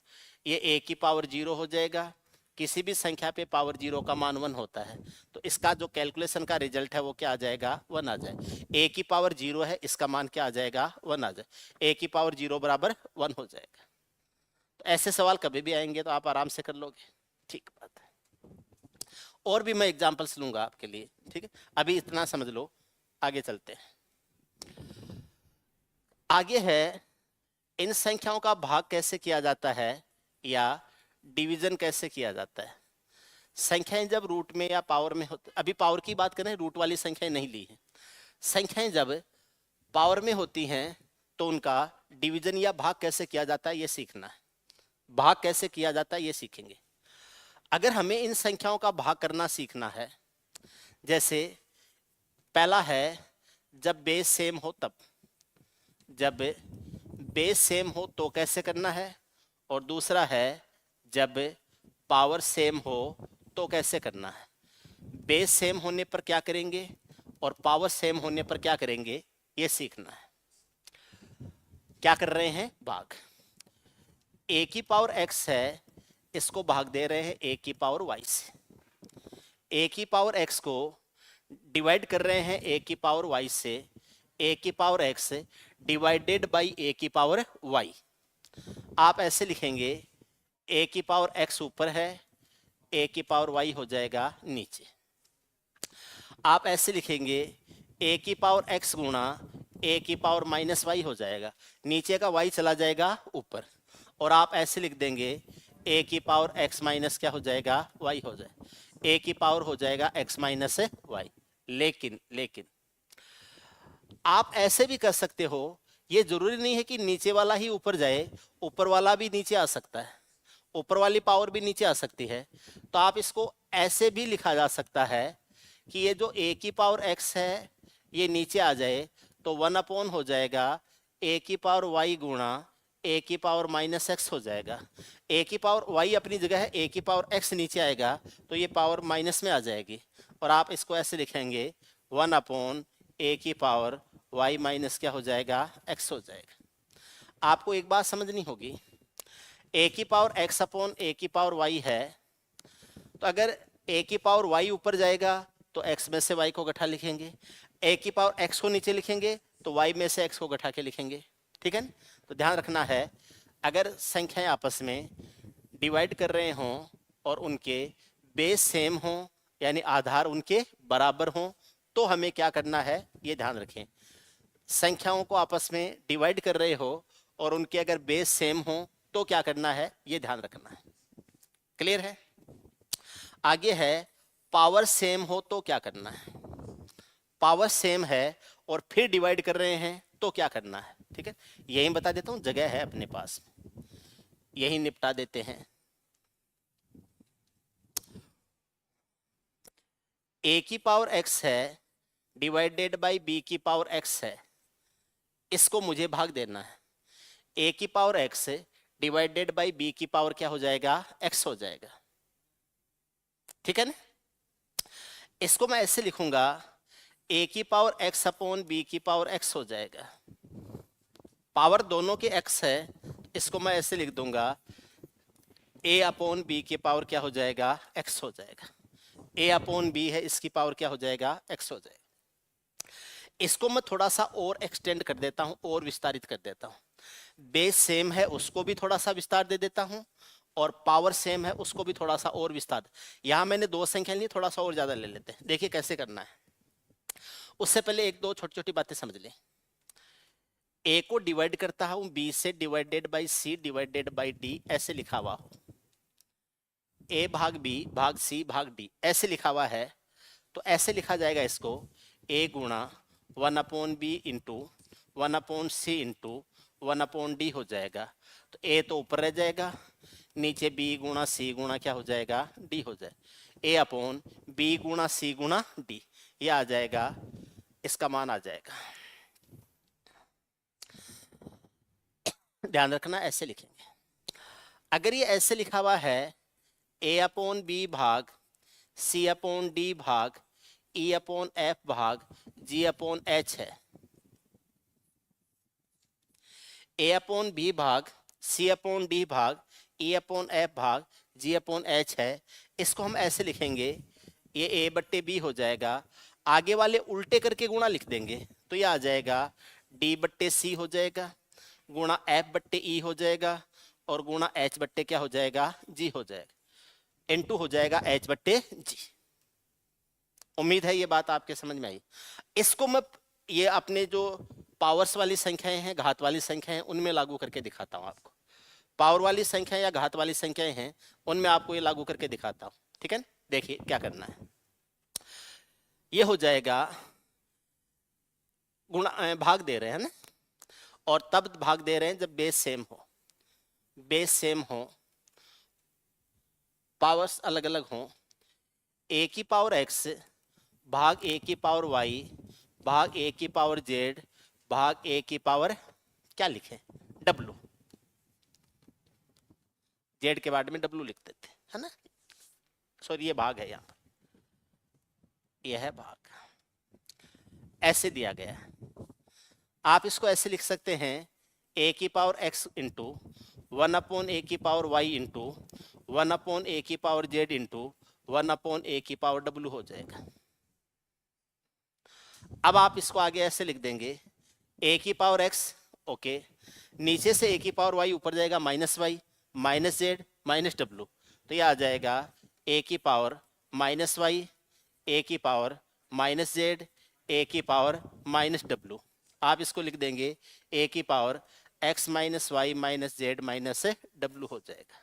Speaker 1: ये a की पावर 0 हो जाएगा। किसी भी संख्या पे पावर 0 का मान 1 होता है, तो इसका जो कैलकुलेशन का रिजल्ट है वो क्या आ जाएगा, 1 आ जाएगा। a की पावर 0 है, इसका मान क्या आ जाएगा, 1 आ जाएगा, a की पावर 0 बराबर 1 हो जाएगा। तो ऐसे सवाल कभी भी आएंगे तो आप आराम से कर लोगे, ठीक बात है। और भी मैं एग्जांपल्स लूंगा आपके लिए, ठीक है, अभी इतना समझ लो, आगे चलते हैं। आगे है इन संख्याओं का भाग कैसे किया जाता है या डिवीजन कैसे किया जाता है। संख्याएं जब रूट में या पावर में होती, अभी पावर की बात करें, रूट वाली संख्याएं नहीं ली है। संख्याएं जब पावर में होती हैं तो उनका डिवीजन या भाग कैसे किया जाता है ये सीखना है। भाग कैसे किया जाता है ये सीखेंगे। अगर हमें इन संख्याओं का भाग करना सीखना है, जैसे पहला है जब बेस सेम हो तब, जब बेस सेम हो तो कैसे करना है, और दूसरा है जब पावर सेम हो तो कैसे करना है। बेस सेम होने पर क्या करेंगे और पावर सेम होने पर क्या करेंगे ये सीखना है। क्या कर रहे हैं, भाग। ए की पावर एक्स है, इसको भाग दे रहे हैं ए की पावर वाई से। ए की पावर एक्स को डिवाइड कर रहे हैं ए की पावर वाई से। ए की पावर एक्स डिवाइडेड बाई ए की पावर वाई। आप ऐसे लिखेंगे, ए की पावर एक्स ऊपर है, ए की पावर वाई हो जाएगा नीचे। आप ऐसे लिखेंगे, ए की पावर एक्स गुणा ए की पावर माइनस वाई हो जाएगा, नीचे का वाई चला जाएगा ऊपर। और आप ऐसे लिख देंगे, ए की पावर एक्स माइनस क्या हो जाएगा, वाई हो जाएगा। ए की पावर हो जाएगा एक्स माइनस वाई। लेकिन आप ऐसे भी कर सकते हो, ये जरूरी नहीं है कि नीचे वाला ही ऊपर जाए, ऊपर वाला भी नीचे आ सकता है, ऊपर वाली पावर भी नीचे आ सकती है। तो आप इसको ऐसे भी लिखा जा सकता है कि ये जो ए की पावर एक्स है ये नीचे आ जाए तो 1 हो जाएगा ए की पावर वाई गुणा ए की पावर माइनस एक्स हो जाएगा। ए की पावर वाई अपनी जगह है, ए की पावर एक्स नीचे आएगा तो ये पावर माइनस में आ जाएगी। और आप इसको ऐसे लिखेंगे, 1 ए की पावर वाई माइनस क्या हो जाएगा, एक्स हो जाएगा। आपको एक बात समझनी होगी, ए की पावर एक्स अपॉन ए की पावर वाई है, तो अगर ए की पावर वाई ऊपर जाएगा तो एक्स में से वाई को गठा लिखेंगे, ए की पावर एक्स को नीचे लिखेंगे तो वाई में से एक्स को गठा के लिखेंगे। ठीक है, तो ध्यान रखना है, अगर संख्याएं आपस में डिवाइड कर रहे हों और उनके बेस सेम हों यानी आधार उनके बराबर हों तो हमें क्या करना है ये ध्यान रखें। संख्याओं को आपस में डिवाइड कर रहे हो और उनके अगर बेस सेम हो तो क्या करना है ये ध्यान रखना है। क्लियर है। आगे है पावर सेम हो तो क्या करना है। पावर सेम है और फिर डिवाइड कर रहे हैं तो क्या करना है। ठीक है, यही बता देता हूं, जगह है अपने पास, यही निपटा देते हैं। ए की पावर एक्स है डिवाइडेड बाई बी की पावर एक्स है, इसको मुझे भाग देना है। ए की power x divided by b की पावर क्या हो जाएगा, एक्स हो जाएगा। ठीक है ना, इसको मैं ऐसे लिखूंगा, ए की पावर एक्स अपॉन बी की पावर एक्स हो जाएगा। पावर दोनों के एक्स है, इसको मैं ऐसे लिख दूंगा, ए अपॉन बी की पावर क्या हो जाएगा, एक्स हो जाएगा। ए अपॉन बी है, इसकी पावर क्या हो जाएगा, एक्स हो जाएगा। इसको मैं थोड़ा सा और एक्सटेंड कर देता हूं और विस्तारित कर देता हूं। बेस सेम है उसको भी थोड़ा सा विस्तार दे देता हूं और पावर सेम है उसको भी थोड़ा सा और विस्तार। यहां मैंने 2 संख्या ली, थोड़ा सा और ज्यादा ले लेते हैं, देखिए कैसे करना है। उससे पहले 1-2 छोटी छोटी बातें समझ लें। ए को डिवाइड करता हूं बी से, divided by c divided by d ऐसे लिखा हुआ हो, ए भाग बी भाग सी भाग डी ऐसे लिखा हुआ है, तो ऐसे लिखा जाएगा इसको, ए गुणा 1/b into 1/c into 1/d हो जाएगा। तो ए तो ऊपर रह जाएगा, नीचे b गुणा c गुणा क्या हो जाएगा, d हो जाएगा। a अपॉन b गुणा c गुणा d ये आ जाएगा, इसका मान आ जाएगा। ध्यान रखना ऐसे लिखेंगे। अगर ये ऐसे लिखा हुआ है, a अपॉन b भाग c अपॉन d भाग E अपॉन एफ भाग G अपॉन एच है, A अपॉन बी भाग C अपॉन डी भाग E अपॉन एफ भाग G अपॉन एच है, इसको हम ऐसे लिखेंगे, ये A बट्टे बी हो जाएगा। आगे वाले उल्टे करके गुणा लिख देंगे तो ये आ जाएगा D बट्टे सी हो जाएगा, गुणा F बट्टे E हो जाएगा और गुणा H बट्टे क्या हो जाएगा, G हो जाएगा। N2 हो जाएगा H बट्टे G। उम्मीद है ये बात आपके समझ में आई। इसको मैं ये अपने जो पावर्स वाली संख्याएं हैं, घात वाली संख्याएं, उनमें लागू करके दिखाता हूं आपको। पावर वाली संख्या या घात वाली संख्याएं हैं, उनमें आपको ये लागू करके दिखाता हूं। ठीक है, देखिए क्या करना है। ये हो जाएगा गुणा, भाग दे रहे हैं ना, और तब भाग दे रहे हैं जब बेस सेम हो। बेस सेम हो, पावर्स अलग अलग हो, ए की पावर एक्स भाग ए की पावर वाई भाग ए की पावर जेड भाग ए की पावर क्या लिखे, डब्लू। जेड के बाद में डब्लू लिख देते है ना, सॉरी ये भाग है, यहाँ पर यह है भाग, ऐसे दिया गया है। आप इसको ऐसे लिख सकते हैं, ए की पावर एक्स इंटू 1 ए की पावर वाई इंटू 1 ए की पावर जेड इंटू 1 ए की पावर डब्लू हो जाएगा। अब आप इसको आगे ऐसे लिख देंगे, ए की पावर एक्स, ओके, नीचे से ए की पावर वाई ऊपर जाएगा minus y minus z minus डब्लू, तो ये आ जाएगा ए की पावर माइनस वाई ए की पावर माइनस जेड ए की पावर माइनस डब्लू। आप इसको लिख देंगे ए की power x minus y minus z minus डब्लू हो जाएगा।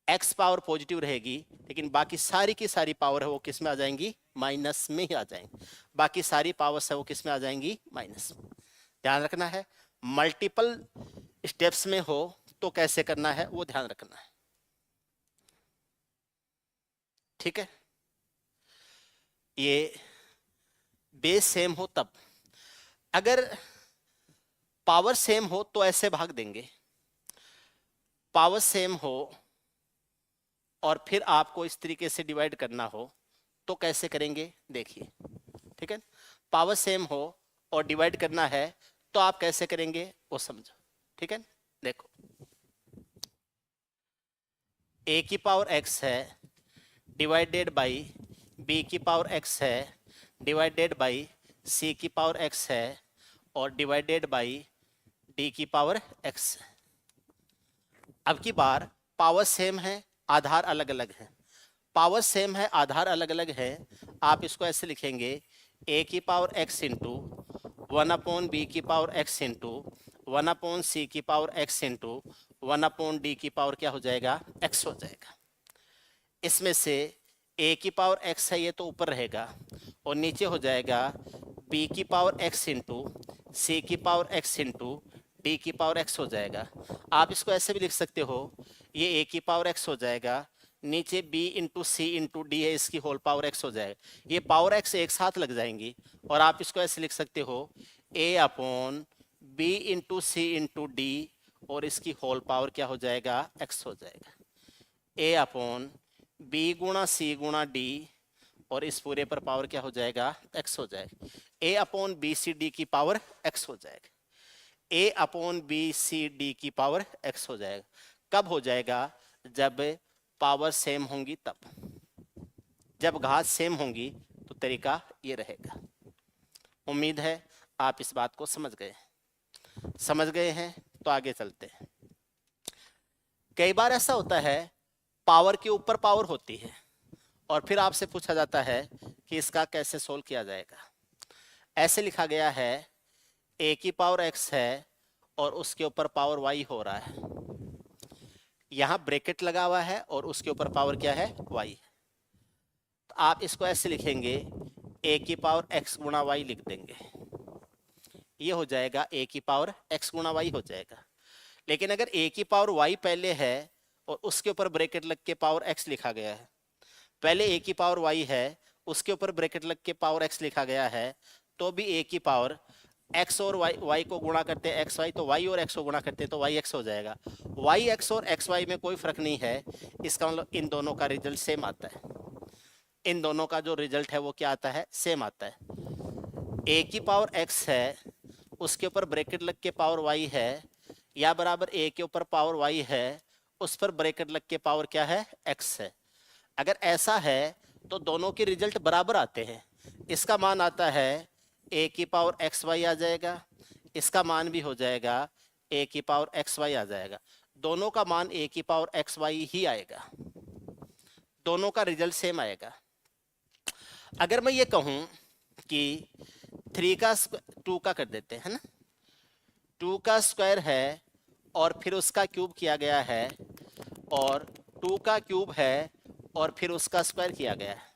Speaker 1: एक्स पावर पॉजिटिव रहेगी, लेकिन बाकी सारी की सारी पावर है वो किस में आ जाएंगी, माइनस में ही आ जाएंगी। बाकी सारी पावर्स है वो किस में आ जाएंगी, माइनस में। ध्यान रखना है, मल्टीपल स्टेप्स में हो तो कैसे करना है वो ध्यान रखना है। ठीक है, ये बेस सेम हो तब, अगर पावर सेम हो तो ऐसे भाग देंगे, पावर सेम हो और फिर आपको इस तरीके से डिवाइड करना हो तो कैसे करेंगे, देखिए। ठीक है, पावर सेम हो और डिवाइड करना है तो आप कैसे करेंगे वो समझो। ठीक है, देखो, ए की पावर एक्स है डिवाइडेड बाई बी की पावर एक्स है डिवाइडेड बाई सी की पावर एक्स है और डिवाइडेड बाई डी की पावर एक्स। अब की बार पावर सेम है, आधार अलग अलग है। पावर सेम है, आधार अलग अलग है, आप इसको ऐसे लिखेंगे, ए की पावर एक्स इंटू 1/b की पावर एक्स इंटू 1/c की पावर एक्स इंटू 1/d की पावर क्या हो जाएगा, x हो जाएगा। इसमें से a की पावर x है, ये तो ऊपर रहेगा, और नीचे हो जाएगा b की पावर x इंटू सी की पावर x इंटू डी की पावर x हो जाएगा। आप इसको ऐसे भी लिख सकते हो, ये a की पावर x हो जाएगा, नीचे b इंटू सी इंटू डी है, इसकी होल पावर x हो जाएगा। ये पावर x एक साथ लग जाएंगी और आप इसको ऐसे लिख सकते हो, a/b इंटू सी इंटू डी और इसकी होल पावर क्या हो जाएगा, x हो जाएगा। a/b गुणा सी गुणा डी और इस पूरे पर पावर क्या हो जाएगा, x हो जाएगा। a/b/c/d की पावर x हो जाएगा। a/b/c/d की पावर x हो जाएगा। कब हो जाएगा, जब पावर सेम होंगी तब। जब घात सेम होंगी तो तरीका ये रहेगा। उम्मीद है आप इस बात को समझ गए। समझ गए हैं तो आगे चलते हैं। कई बार ऐसा होता है, पावर के ऊपर पावर होती है और फिर आपसे पूछा जाता है कि इसका कैसे सोल्व किया जाएगा। ऐसे लिखा गया है, a की पावर x है और उसके ऊपर पावर y हो रहा है, यहां ब्रैकेट लगा हुआ है और उसके ऊपर पावर क्या है, y। तो आप इसको ऐसे लिखेंगे, a की पावर x गुणा y लिख देंगे, ये हो जाएगा a की पावर x गुणा y हो जाएगा। लेकिन अगर a की पावर y पहले है और उसके ऊपर ब्रैकेट लग के पावर x लिखा गया है, पहले a की पावर y है उसके ऊपर ब्रैकेट लग के पावर x लिखा गया है, तो भी a की पावर x और y को गुणा करते हैं xy, तो y और x को गुणा करते हैं तो yx हो जाएगा। yx और xy में कोई फर्क नहीं है, इसका मतलब इन दोनों का रिजल्ट सेम आता है। इन दोनों का जो रिजल्ट है वो क्या आता है, सेम आता है। a की पावर x है उसके ऊपर ब्रैकेट लग के पावर y है, या बराबर a के ऊपर पावर y है उस पर ब्रैकेट लग के पावर क्या है, x है। अगर ऐसा है तो दोनों के रिजल्ट बराबर आते हैं। इसका मान आता है a की पावर xy आ जाएगा, इसका मान भी हो जाएगा a की पावर xy आ जाएगा। दोनों का मान a की पावर xy ही आएगा, दोनों का रिजल्ट सेम आएगा। अगर मैं ये कहूं कि 3 का 2 का कर देते हैं ना, 2 का स्क्वायर है और फिर उसका क्यूब किया गया है, और 2 का क्यूब है और फिर उसका स्क्वायर किया गया है।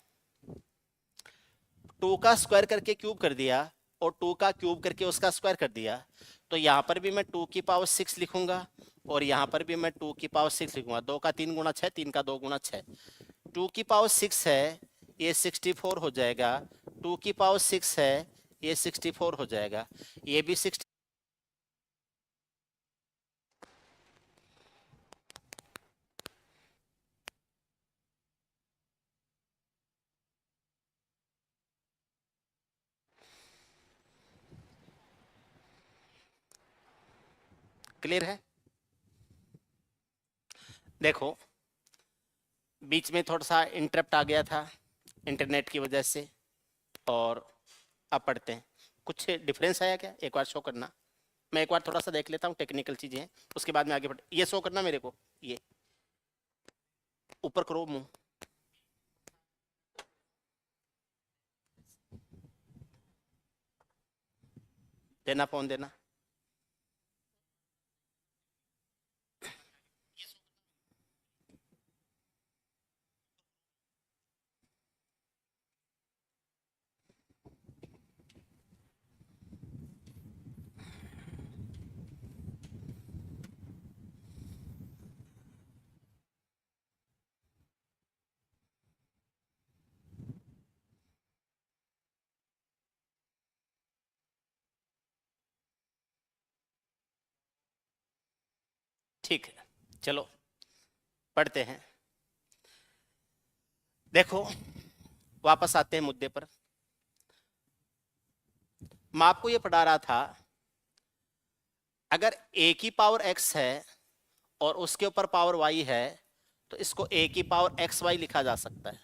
Speaker 1: 2 का स्क्वायर करके क्यूब कर दिया और 2 का क्यूब करके उसका स्क्वायर कर दिया, तो यहाँ पर भी मैं 2 की पावर 6 लिखूंगा और यहाँ पर भी मैं 2 की पावर 6 लिखूंगा। 2 का 3 गुना 6, 3 का 2 गुना 6। 2 की पावर 6 है, ये 64 हो जाएगा। 2 की पावर 6 है, ये 64 हो जाएगा। ये भी 60। क्लियर है? देखो बीच में थोड़ा सा इंटरप्ट आ गया था इंटरनेट की वजह से, और अब पढ़ते हैं। कुछ डिफरेंस आया क्या, एक बार शो करना। मैं एक बार थोड़ा सा देख लेता हूँ, टेक्निकल चीजें हैं, उसके बाद में आगे बढ़। ये शो करना मेरे को, ये ऊपर करो मुंह। देना फोन देना। ठीक है, चलो पढ़ते हैं। देखो वापस आते हैं मुद्दे पर। मैं आपको ये पढ़ा रहा था, अगर a की पावर x है और उसके ऊपर पावर y है, तो इसको a की पावर एक्स वाई लिखा जा सकता है।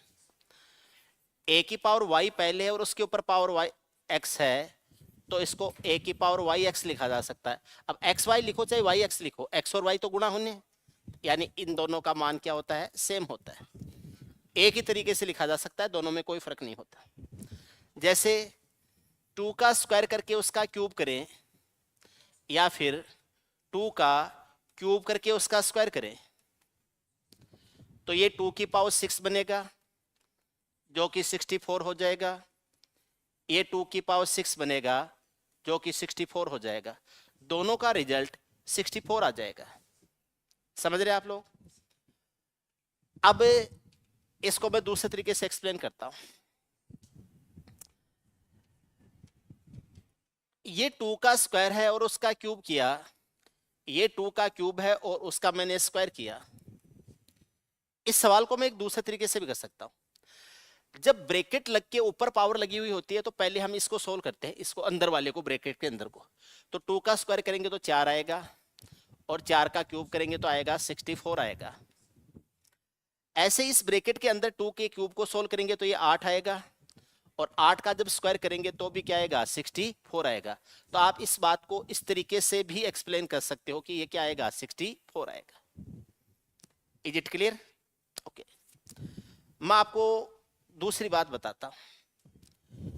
Speaker 1: a की पावर y पहले है और उसके ऊपर पावर y x है, तो इसको a की पावर वाई एक्स लिखा जा सकता है। अब एक्स वाई लिखो चाहे वाई एक्स लिखो, एक्स और वाई तो गुणा होने, यानी इन दोनों का मान क्या होता है, सेम होता है। एक ही तरीके से लिखा जा सकता है, दोनों में कोई फर्क नहीं होता। जैसे 2 का स्क्वायर करके उसका क्यूब करें, या फिर 2 का क्यूब करके उसका स्क्वायर करें, तो ये 2 की पावर 6 बनेगा जो कि 64 हो जाएगा। ये 2 की पावर 6 बनेगा जो कि 64 हो जाएगा। दोनों का रिजल्ट 64 आ जाएगा। समझ रहे आप लोग? अब इसको मैं दूसरे तरीके से एक्सप्लेन करता हूं। ये 2 का स्क्वायर है और उसका क्यूब किया, ये 2 का क्यूब है और उसका मैंने स्क्वायर किया। इस सवाल को मैं एक दूसरे तरीके से भी कर सकता हूं। जब ब्रैकेट लग के ऊपर पावर लगी हुई होती है, तो पहले हम इसको सोल्व करते हैं, इसको अंदर वाले को, ब्रैकेट के अंदर को। तो 2 का स्क्वायर करेंगे तो 4 आएगा, और 4 का क्यूब करेंगे तो आएगा 64 आएगा। ऐसे इस ब्रैकेट के अंदर 2 के क्यूब को सोल्व करेंगे तो ये 8 आएगा, और 8 का जब स्क्वायर करेंगे तो भी क्या आएगा, 64 आएगा। तो आप इस बात को इस तरीके से भी एक्सप्लेन कर सकते हो कि ये क्या आएगा, 64 आएगा। Is it clear? ओके। मैं आपको दूसरी बात बताता हूं।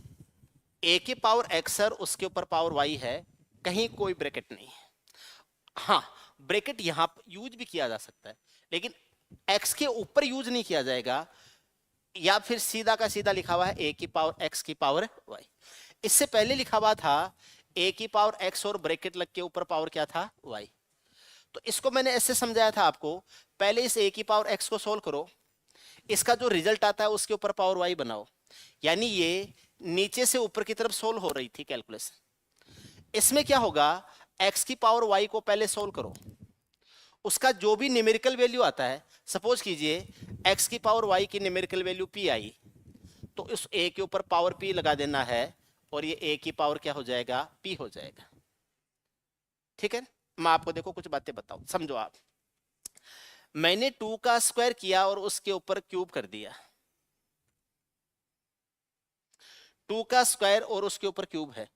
Speaker 1: ए की पावर एक्स और उसके ऊपर पावर वाई है, कहीं कोई ब्रैकेट नहीं है। हाँ, ब्रैकेट यहां यूज भी किया जा सकता है, लेकिन एक्स के ऊपर यूज नहीं किया जाएगा, या फिर सीधा का सीधा लिखा हुआ है ए की पावर एक्स की पावर वाई। इससे पहले लिखा हुआ था ए की पावर एक्स और ब्रैकेट लग के ऊपर पावर क्या था, वाई। तो इसको मैंने ऐसे समझाया था आपको, पहले इस ए की पावर एक्स को सोल्व करो, इसका जो रिजल्ट आता है उसके ऊपर पावर वाई बनाओ। यानी ये नीचे से ऊपर की तरफ सोल्व हो रही थी कैलकुलेशन। इसमें क्या होगा, एक्स की पावर वाई को पहले सोल्व करो, उसका जो भी न्यूमेरिकल वैल्यू आता है, सपोज कीजिए x की पावर y की न्यूमेरिकल वैल्यू p आई, तो इस a के ऊपर पावर p लगा देना है, और ये a की पावर क्या हो जाएगा, p हो जाएगा। ठीक है, मैं आपको देखो कुछ बातें बताऊं, समझो आप। मैंने 2 का स्क्वायर किया और उसके ऊपर क्यूब कर दिया। 2 का स्क्वायर और उसके ऊपर क्यूब है।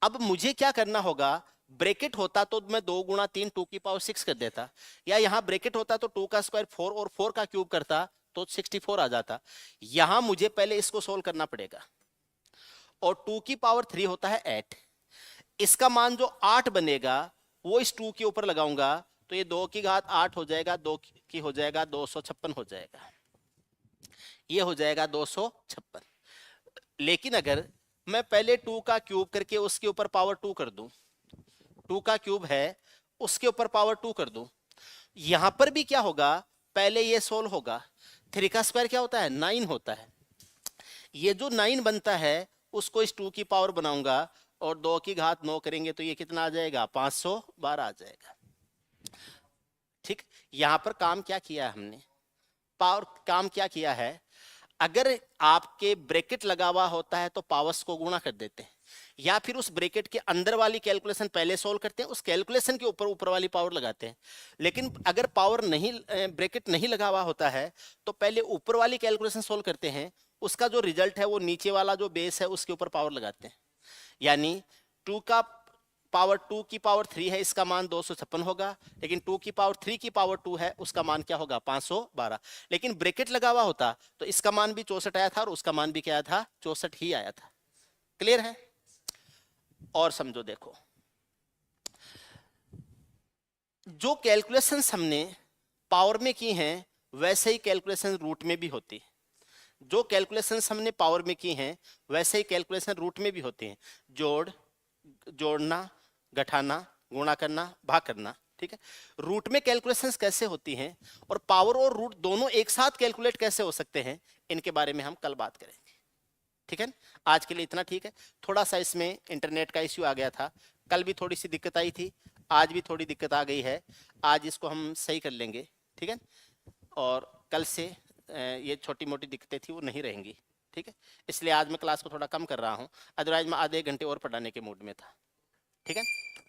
Speaker 1: अब मुझे क्या करना होगा, ब्रैकेट होता तो मैं 2 गुणा 3 2 की पावर 6 कर देता, या यहां ब्रैकेट होता तो 2 का स्क्वायर 4 और 4 का क्यूब करता तो 64 आ जाता। यहां मुझे पहले इसको सोल्व करना पड़ेगा, और 2 की पावर 3 होता है 8। इसका मान जो 8 बनेगा वो इस 2 के ऊपर लगाऊंगा तो ये 2 की घात 8 हो जाएगा, 2 की हो जाएगा 256 हो जाएगा, ये हो जाएगा 256। लेकिन अगर मैं पहले 2 का क्यूब करके उसके ऊपर पावर 2 कर दूं, 2 का क्यूब है उसके ऊपर पावर 2 कर दूं, यहां पर भी क्या होगा, पहले ये सोल्व होगा। 3 का स्क्वायर क्या होता है, 9 होता है। ये जो 9 बनता है उसको इस 2 की पावर बनाऊंगा और 2 की घात 9 करेंगे तो ये कितना आ जाएगा, 512 आ जाएगा। ठीक, यहां पर काम क्या किया है हमने, पावर काम क्या किया है, अगर आपके ब्रैकेट लगा हुआ होता है तो पावर्स को गुणा कर देते हैं, या फिर उस ब्रैकेट के अंदर वाली कैलकुलेशन पहले सोल्व करते हैं, उस कैलकुलेशन के ऊपर ऊपर वाली पावर लगाते हैं। लेकिन अगर पावर नहीं, ब्रैकेट नहीं लगा हुआ होता है तो पहले ऊपर वाली कैलकुलेशन सोल्व करते हैं, उसका जो रिजल्ट है वो नीचे वाला जो बेस है उसके ऊपर पावर लगाते हैं। यानी 2 का पावर 2 की पावर 3 है, इसका मान 256 होगा, लेकिन 2 की पावर 3 की पावर 2 है उसका मान क्या होगा, 512। लेकिन ब्रैकेट लगा हुआ होता तो इसका मान भी 64 आया था और उसका मान भी क्या आया था, 64 ही आया था। क्लियर है? और समझो, देखो जो कैलकुलेशंस हमने पावर में की हैं वैसे ही कैलकुलेशन रूट में भी होती है। जो कैलकुलेशंस हमने पावर में की हैं वैसे ही कैलकुलेशन रूट में भी होते हैं। जोड़ना, घटाना, गुणा करना, भाग करना। ठीक है, रूट में कैलकुलेशंस कैसे होती हैं और पावर और रूट दोनों एक साथ कैलकुलेट कैसे हो सकते हैं, इनके बारे में हम कल बात करेंगे। ठीक है, आज के लिए इतना ठीक है। थोड़ा सा इसमें इंटरनेट का इश्यू आ गया था, कल भी थोड़ी सी दिक्कत आई थी, आज भी थोड़ी दिक्कत आ गई है, आज इसको हम सही कर लेंगे। ठीक है, और कल से ये छोटी मोटी दिक्कतें थी वो नहीं रहेंगी। ठीक है, इसलिए आज मैं क्लास को थोड़ा कम कर रहा हूँ, अदरवाइज मैं आधे घंटे और पढ़ाने के मूड में था। ठीक है।